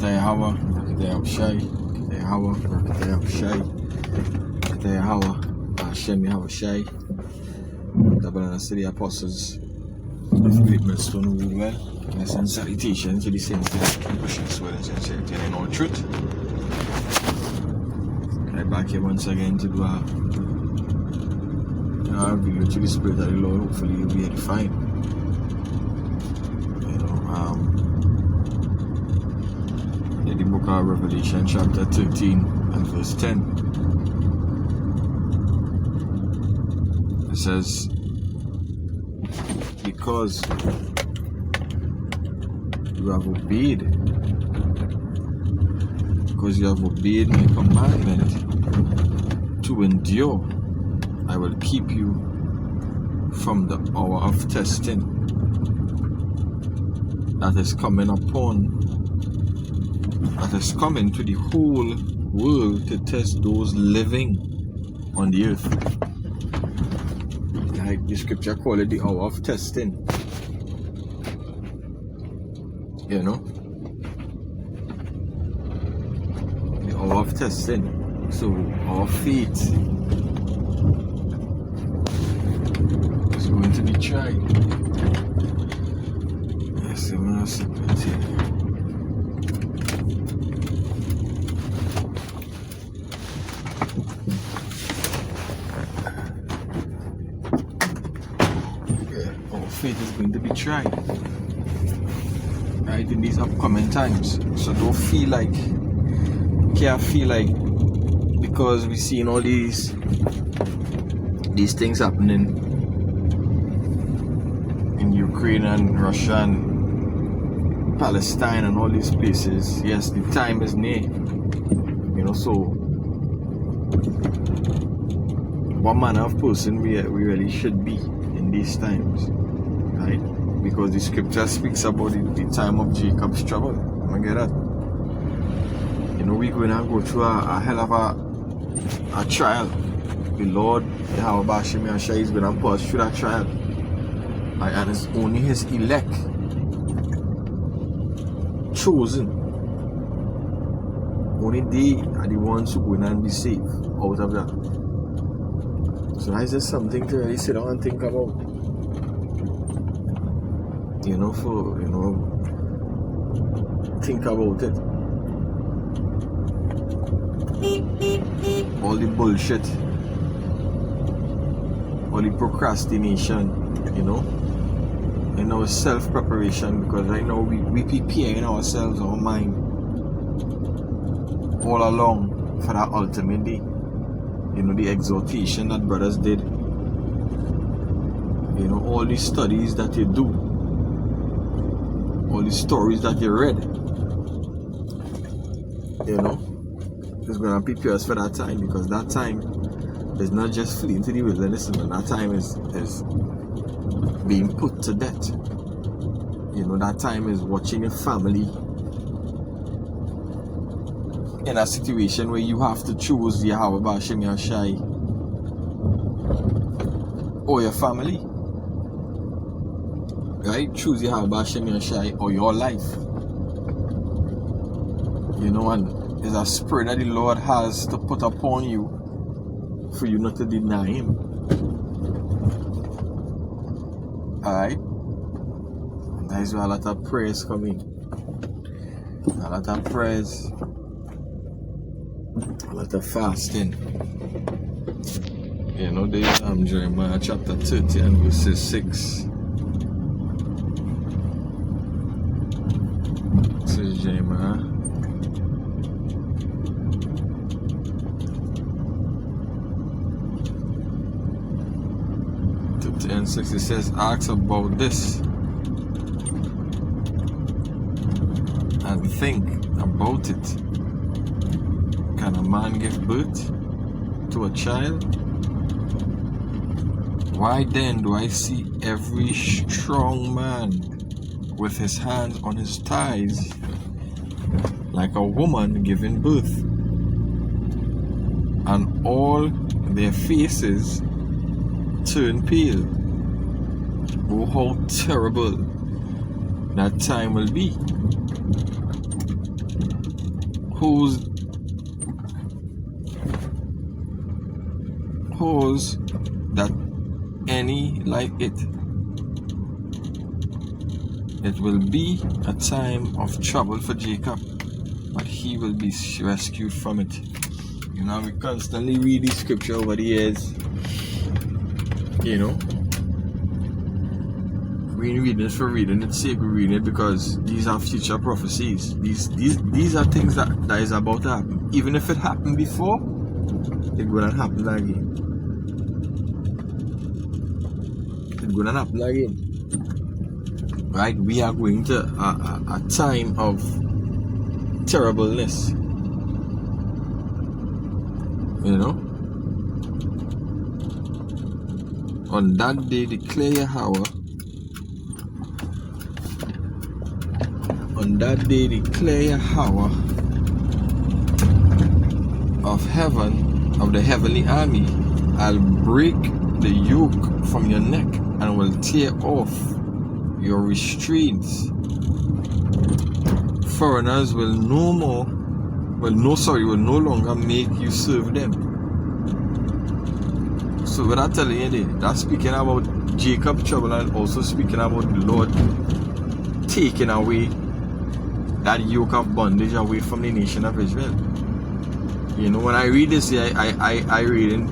Barakatah Yahweh, Barakatah Yahushai, Barakatah Yahweh, Barakatah Yahushai, Barakatah Yahweh, Hashem Yahushai, double honors to the apostles of Great Millstone rule well. Blessings and salutation to the saints of the precious word and sincerity and in all truth. I'm back here once again to do a video to the Spirit of the Lord. Hopefully you'll be edifying. In the book of Revelation chapter 13 and verse 10, it says, because you have obeyed my commandment to endure, I will keep you from the hour of testing that is coming to the whole world to test those living on the earth. Like the scripture call it the hour of testing. You know? The hour of testing. So our faith is going to be tried. Yes, I'm going to submit here. Faith is going to be tried right in these upcoming times. So don't feel like because we're seeing all these things happening in Ukraine and Russia and Palestine and all these places. Yes, the time is near. So what manner of person we really should be in these times. Right? Because the scripture speaks about the time of Jacob's trouble. I get that. We're going to go through a hell of a trial. The Lord, Yahweh Hashem Yahshai, is going to pass through that trial. Right? And it's only his elect, chosen. Only they are the ones who go in and be saved out of that. So that is just something to really sit down and think about. Think about it. All the bullshit, all the procrastination, self-preparation, because right now we preparing ourselves, our mind, all along for that ultimate day. The exhortation that brothers did, all the studies that you do, all the stories that you read, it's going to prepare us for that time, because that time is not just fleeing to the wilderness, but that time is being put to death. That time is watching your family in a situation where you have to choose Yahweh Hashem Yahshai or your family. Right? Choose Yahweh Hashem Yahshai or your life. And there's a spirit that the Lord has to put upon you for you not to deny him. Alright? And that is where a lot of prayers come in. A lot of prayers, a lot of fasting. There's Jeremiah chapter 30 and verses 6. This is Jeremiah. And 6, it says, ask about this and think about it. Can a man give birth to a child? Why then do I see every strong man with his hands on his thighs, like a woman giving birth, and all their faces turn pale? Oh, how terrible that time will be. whose that any like it. It will be a time of trouble for Jacob, but he will be rescued from it. You know, we constantly read the scripture over the years. You know, we read it for reading its sake. We read it because these are future prophecies. These are things that is about to happen. Even if it happened before, it gonna happen again. It's gonna happen again. Right? We are going to a time of terribleness. You know? On that day declare Yahweh. On that day declare Yahweh of heaven, of the heavenly army, I'll break the yoke from your neck and will tear off your restraints. Foreigners will no longer make you serve them. So what I'm telling you there, that's speaking about Jacob's trouble and also speaking about the Lord taking away that yoke of bondage away from the nation of Israel. You know, when I read this here, I read in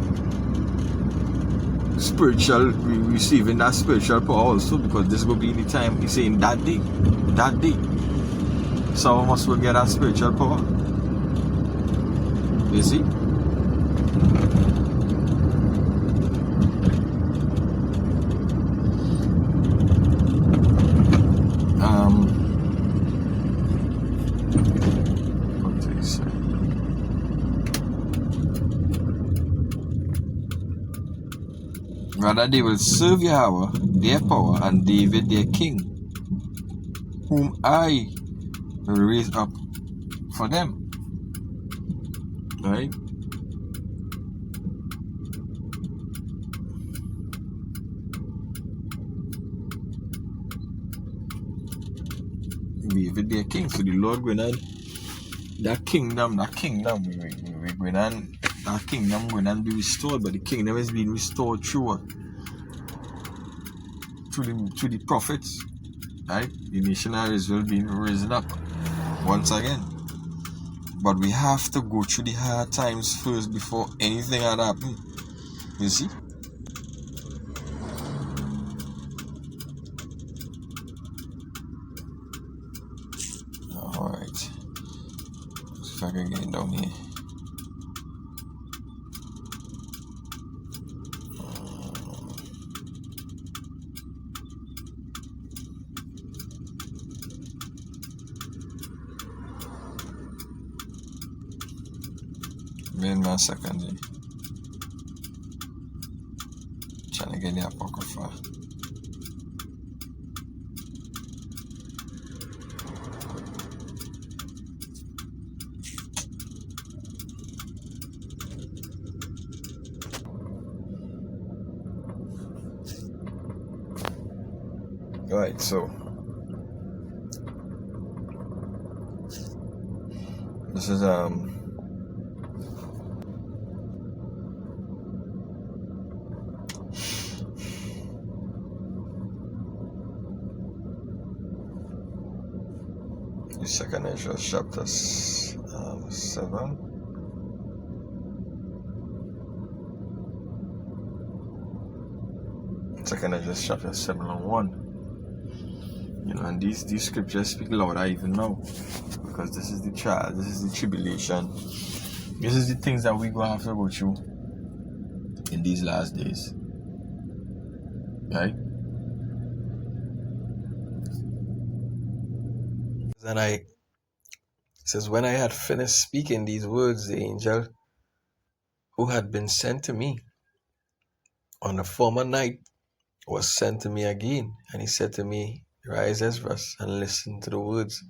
spiritual, receiving that spiritual power also, because this will be the time. He's saying that day, some of us will get that spiritual power. You see? Rather, they will serve Yahweh, their power, and David, their king, whom I will raise up for them. Right? David, their king. So the Lord going on that kingdom, we're going on. Our kingdom going to be restored, but the kingdom is being restored through what? Through the prophets, right? The nation of Israel being risen up once again. But we have to go through the hard times first before anything had happened. You see? Alright. Let's see if I can get down here. Wait a second. Trying to get the Apocrypha. Alright, so this is Second Ezra chapter 7. Second Ezra chapter 7 and 1. You know, and these scriptures speak louder even now, because this is the trial, this is the tribulation, this is the things that we gonna have to go through in these last days, right? And says, when I had finished speaking these words, the angel who had been sent to me on the former night was sent to me again, and he said to me, rise, Ezra, and listen to the words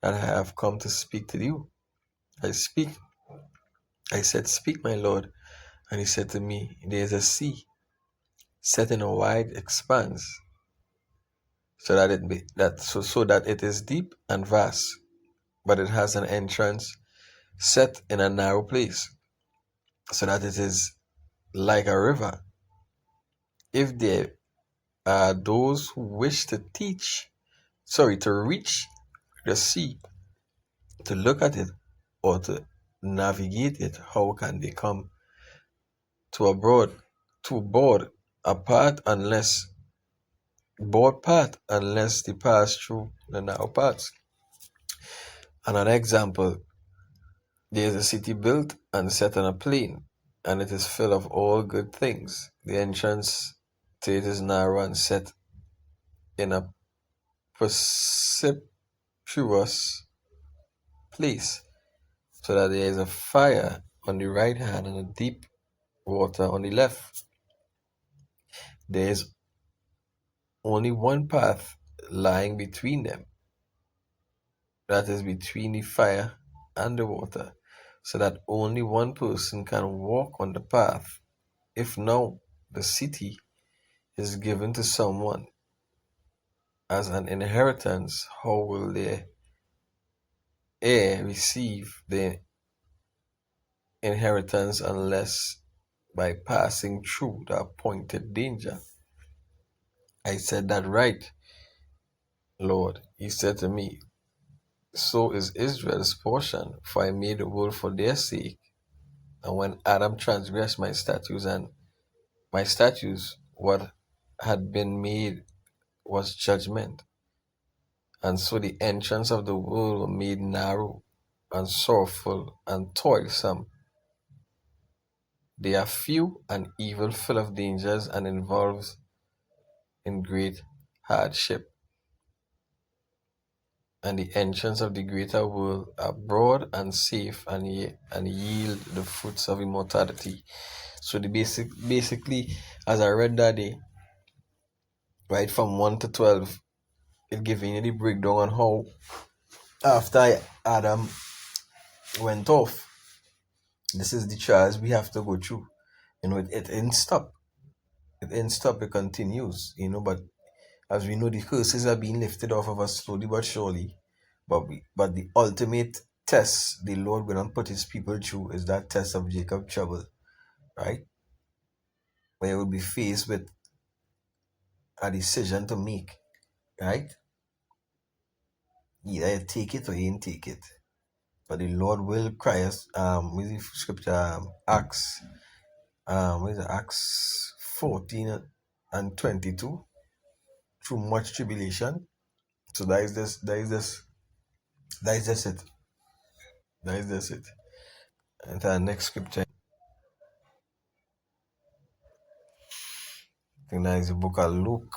that I have come to speak to you. I said, speak, my Lord. And he said to me, there is a sea set in a wide expanse, so that it is deep and vast, but it has an entrance set in a narrow place, so that it is like a river. If there are those who wish to reach the sea, to look at it, or to navigate it, how can they come to a broad, to board a path unless they pass through the narrow paths? Another example, there is a city built and set on a plain, and it is full of all good things. The entrance to it is narrow and set in a precipitous place, so that there is a fire on the right hand and a deep water on the left. There is only one path lying between them, that is between the fire and the water, so that only one person can walk on the path. If now the city is given to someone as an inheritance, how will their heir receive the inheritance unless by passing through the appointed danger? I said, that right, Lord. He said to me, so is Israel's portion, for I made the world for their sake. And when Adam transgressed my statutes, what had been made was judgment. And so the entrance of the world were made narrow and sorrowful and toilsome. They are few and evil, full of dangers, and involved in great hardship. And the entrance of the greater world are broad and safe, and yield the fruits of immortality. So basically, as I read that day, right from 1 to 12, it giving you the breakdown on how after Adam went off, this is the trials we have to go through. It didn't stop. It didn't stop, it continues, but as we know, the curses are being lifted off of us slowly but surely. But the ultimate test the Lord will not put his people through is that test of Jacob's trouble, right? Where you will be faced with a decision to make, right? Either you take it or you ain't take it. But the Lord will cry us, with the scripture, Acts 14 and 22, through much tribulation. So that is just it. That is just it. And the next scripture, I think that is the book of Luke.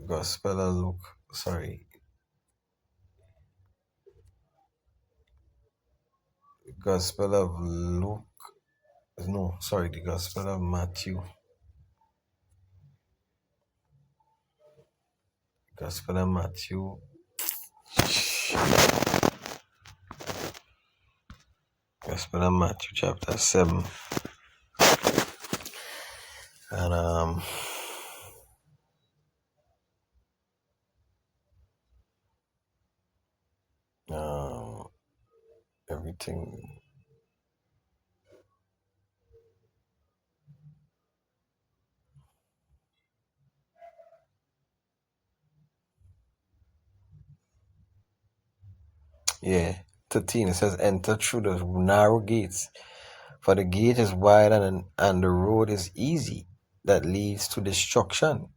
Gospel of Luke. Sorry. Gospel of Luke. No, sorry, the Gospel of Matthew. Gospel of Matthew. Gospel of Matthew, chapter 7. And everything. Yeah, 13. It says, enter through the narrow gates, for the gate is wide and the road is easy that leads to destruction.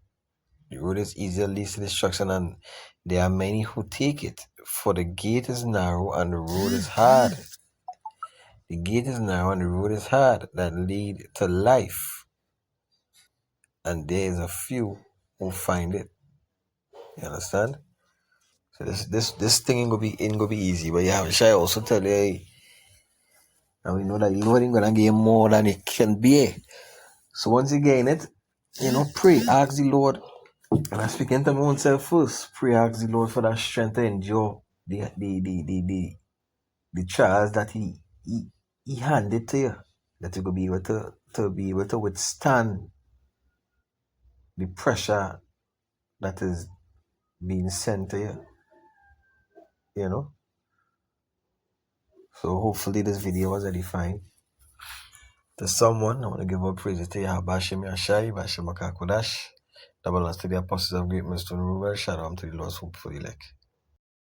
The road is easy that leads to destruction, and there are many who take it. For the gate is narrow and the road is hard. The gate is narrow and the road is hard that lead to life, and there is a few who find it. You understand? So this thing ain't gonna be easy, but yeah, I also tell you, hey, and we know that the Lord ain't gonna give you more than it can bear. So once you gain it, pray, ask the Lord. And I'm speaking to my own self first. Pray, ask the Lord for that strength to endure the trials that he handed to you, that you could be able to withstand the pressure that is being sent to you, you know. So hopefully this video was edifying to someone. I want to give all praises to Yahweh Bashim Yashai, Bashim Makakodash, double as to the apostles of great Mr. Ruber, shout out to the Lord's hope for the elect.